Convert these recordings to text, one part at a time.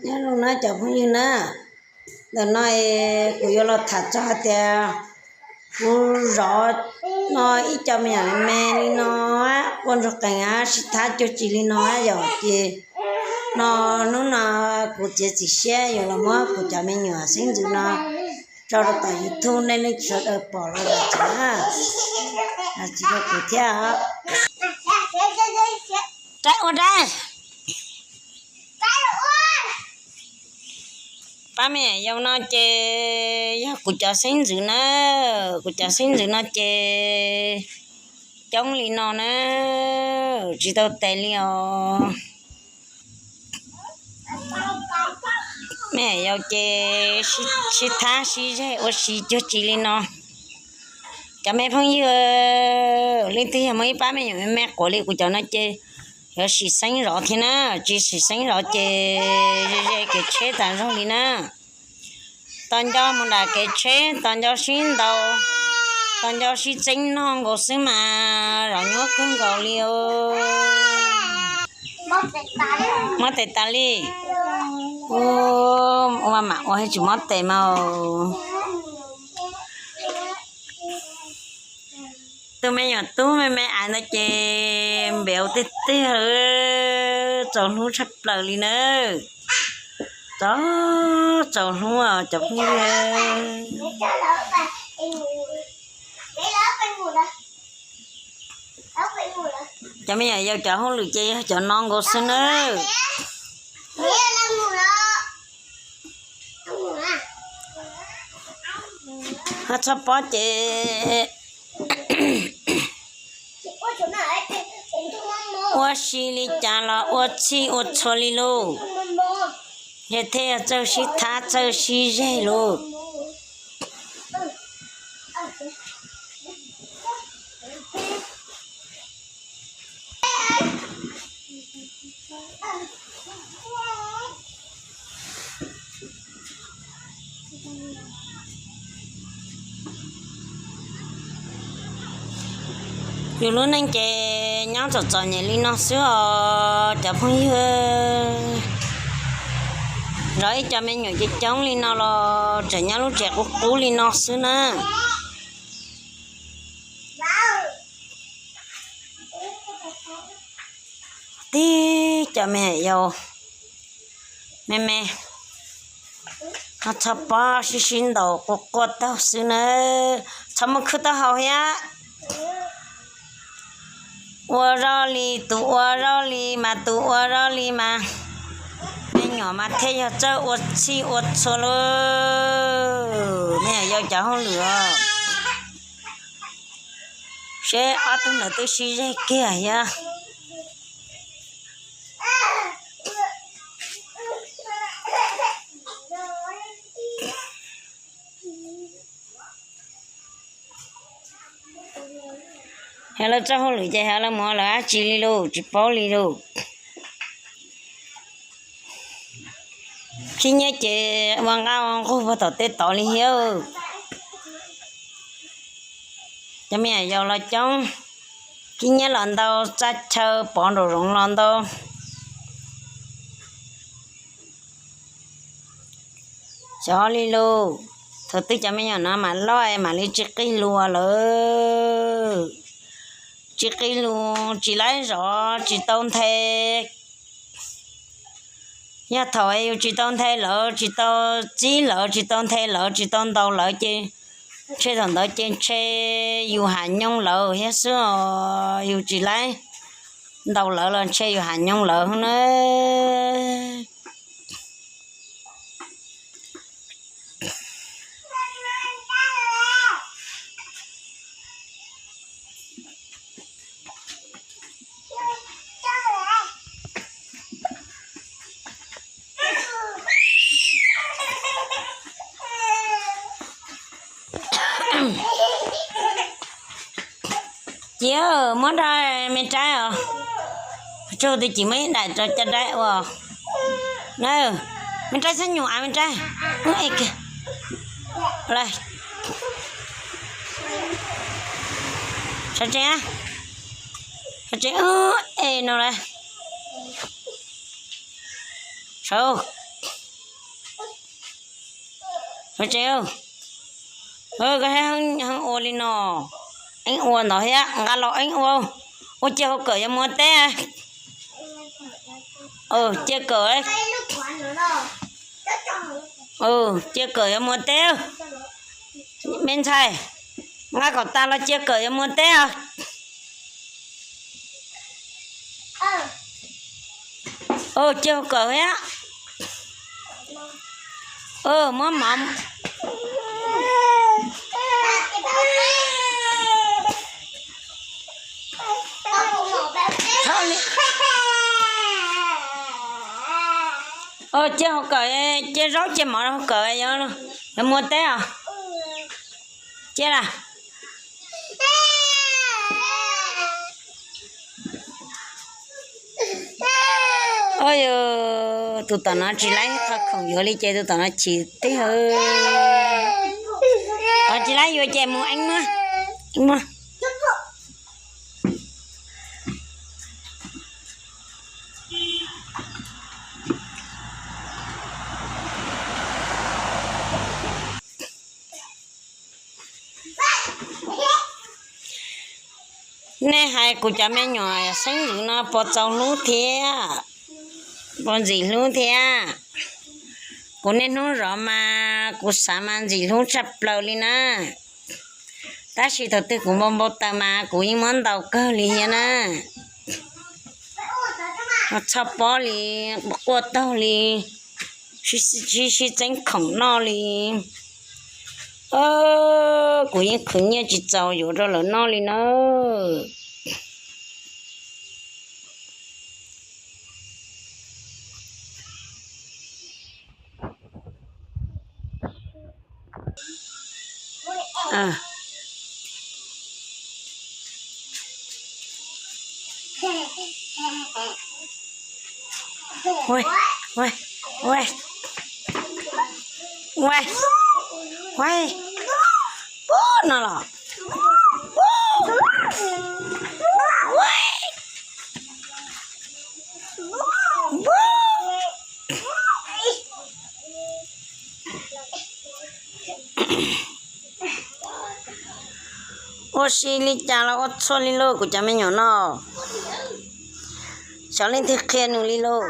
nhớ lúc nó chồng không như nó rồi nói của yo là thật cho thì cô rõ nói ít cho mẹ mẹ đi nó con rồi cảnh á chỉ thắt cho chị đi nó rồi chị nó của chị chỉ xe rồi là mua của cha mẹ nhỏ sinh rồi nó cho nó tại YouTube nên nó cho nó bỏ ra là chỉ có của theo trái ôn trái ba mẹ yêu nó chơi của cha sinh rồi nó chơi trong li nó nè chỉ tao tay liò mẹ yêu chơi xí thá xí dễ ở xí cho chị li nó cả mẹ phong yêu lên thì mấy ba mẹ mẹ của li của cháu nó chơi giờ xí sinh rõ thì nè chỉ xí sinh rõ chơi cái chế tàn rồi li nè toàn cho một đại cái chế toàn cho xin đầu toàn cho xin chính nó không có sự mà rồi nhớ cưng cầu liêu mất tệ ta li ô mà mặc ô hay chỉ mất tệ màu tôi mấy nhỏ tôi mấy anh nó chè béo tít tít hử tròn hú sắp lời li nữa đó tròn hú à chụp như cho mấy nhà giao chợ không được chơi chợ non cô xin ơi hết sắp bó chị我心里讲了，我气我错里喽，也太就是他就是人喽。有lúc nên chơi nhau trò nhảy lên nó xưa chả phong yêu rồi cho mình nhảy chơi chống lên nó lo trẻ nhau lúc trẻ cũng cú lên nó xưa nè tí cho mẹ yêu mẹ nó chắp ba xin đầu có tao xưa nè chăm một khứ tao hào ya 我绕里堵我绕里嘛堵我绕里嘛，没鸟嘛太要走我去我错了，你要讲好了，谁阿东那都是在干呀？还了之后留在还了么了几里喽，几包里喽。今年这往俺我不到得到里哟，这面要了种，今年轮到摘秋帮着种轮到，小里喽，头对这面要拿嘛来嘛里只给路了。chỉ cái luôn chỉ lấy rõ chỉ tông thế nhà thôi chỉ tông thế lỡ chỉ tông chỉ lỡ chỉ tông thế lỡ chỉ tông đầu lỡ chơi thằng đó chơi yêu hành nhung lỡ hết xưa yêu chỉ lấy đầu lỡ là chơi yêu hành nhung lỡ nữa chị ơi món ra mình trái à cho thì chị mấy đại cho trái à nè mình trái xanh nhụa mình trái ơi kìa đây sao trái ê nó đây Sao? Sao chịu? Cái hắn ô đi nó. Anh ô nó hết, ngã lọ anh ô. Ô chưa có cởi cho mua té. Chưa cởi. Chưa cởi cho mua té. Bên thầy. Ngã cậu ta là chưa cởi cho mua té à? Chưa cởi á. Mắm mắm. Chứ không cởi, chứ rốt chứ mọi không cởi cho nó. Nó mua té à? Chết à? Ôi tụi tao nó chỉ lấy thật không vô đi chơi tụi tao nó chỉ tí hơi. Chỉ lấy vô chơi mua anh mà. Anh mà. Nè hai cô cha mẹ nhỏ sinh dưỡng nó bỏ cháu lú thế bỏ gì lú thế cô nên nó rõ mà cô xả mang gì lú chập lâu đi nè ta chỉ thật tư cũng bông bông ta mà cô ý món đầu cơ đi nè nó chập bỏ đi bỏ qua tao đi chỉ tránh khổng nó đi cô ý khẩn nhớ chỉ cháuอยู่đó là nó đi nữa Ôi, ôi, ôi, ôi, ôi, bố nó là, bố, ôi, bố, ô xí li cha là ô xô li lô của cha mẹ nhỏ nó, cháu lên thì khen nữa li lô.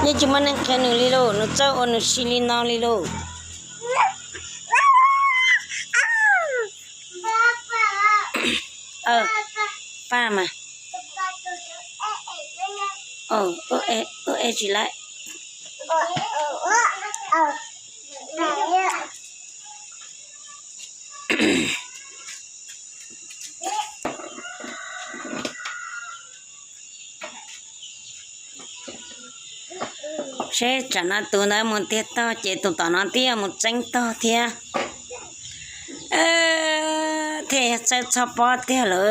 Như chúng mình khen nữa li lô, nó cháu ôn nó xí li nó li lô. Ba mà. Chỉ lại. Sẽ chẳng là tụi nó một tiết to chỉ tụi nó tiết một tranh to thiệt thế sẽ cho bỏ tiết rồi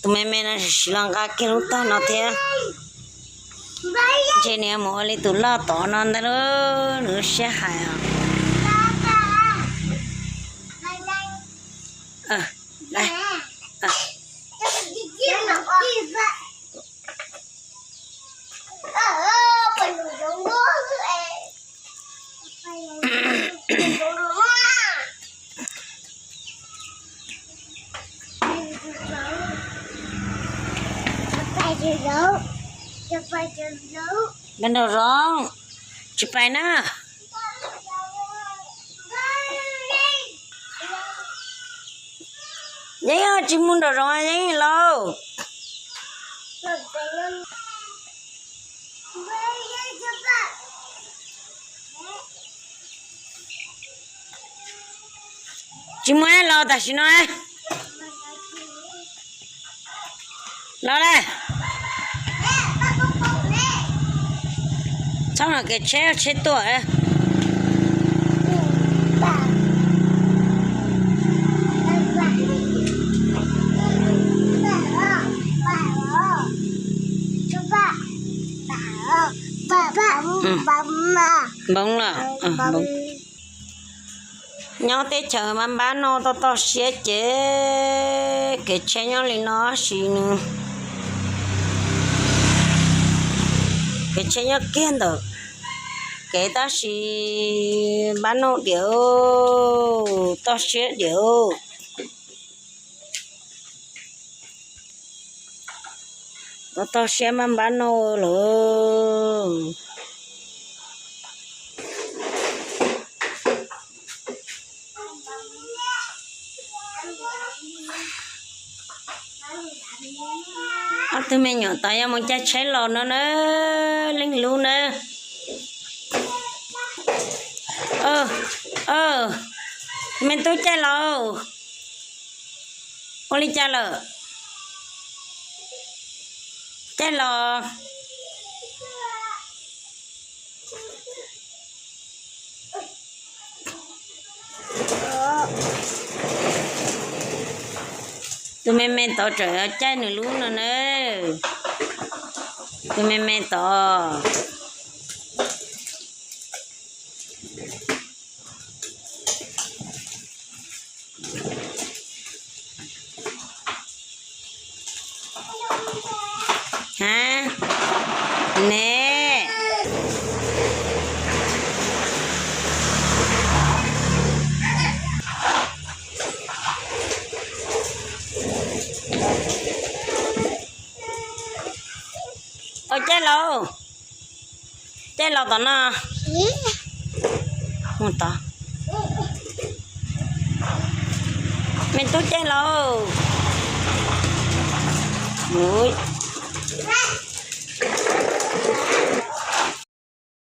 tụi mẹ nó chỉ làm cái kia lúc ta nó thiệt chỉ này mỗi lần tụi lo to nó đó nữa sẽ hại đây bên đầu rong chụp bài nè giấy chỉ muốn đầu rong giấy lâu chỉ muốn lâu ta xin nói lâu đây xong rồi cái chết tuổi bông là bông nhau tết chờ mà bán nó to to xé chế cái chế nhau lên nó xí nữa cái chế nhau kiên được cái ta xí bán nô điệu to xế điệu to xế mà bán nô luôn tụi mình nhỏ tay em muốn chơi cháy lò nó linh luôn nữa mình tôi chơi lò con đi chơi lò chơi lò tụi mình tỏ trời chơi nữa luôn nữa nè tụi mình tỏ hả nè chơi lò tao nó không tao mình tôi chơi lò mũi